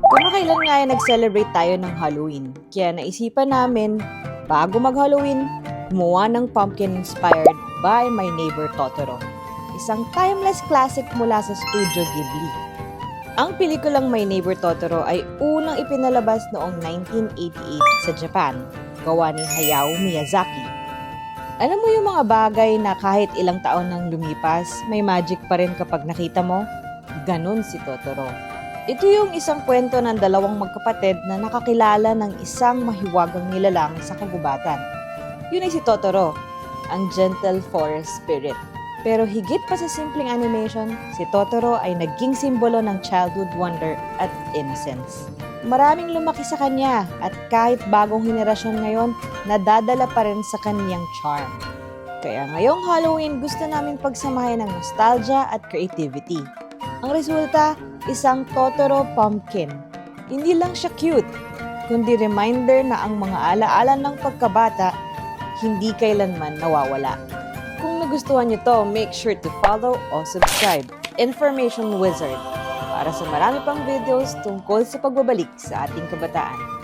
Kamakailan nga ay nag-celebrate tayo ng Halloween. Kaya naisipan namin, bago mag-Halloween, gumawa ng pumpkin inspired by My Neighbor Totoro. Isang timeless classic mula sa Studio Ghibli. Ang pelikulang My Neighbor Totoro ay unang ipinalabas noong 1988 sa Japan, gawa ni Hayao Miyazaki. Alam mo yung mga bagay na kahit ilang taon nang lumipas, may magic pa rin kapag nakita mo? Ganun si Totoro. Ito yung isang kwento ng dalawang magkapatid na nakakilala ng isang mahiwagang nilalang sa kagubatan. Yun ay si Totoro, ang gentle forest spirit. Pero higit pa sa simpleng animation, si Totoro ay naging simbolo ng childhood wonder at innocence. Maraming lumaki sa kanya at kahit bagong henerasyon ngayon, nadadala pa rin sa kaniyang charm. Kaya ngayong Halloween, gusto namin pagsamahin ng nostalgia at creativity. Ang resulta, isang Totoro pumpkin. Hindi lang siya cute, kundi reminder na ang mga alaala ng pagkabata hindi kailanman nawawala. Kung nagustuhan niyo to, make sure to follow o subscribe Information Wizard para sa marami pang videos tungkol sa pagbabalik sa ating kabataan.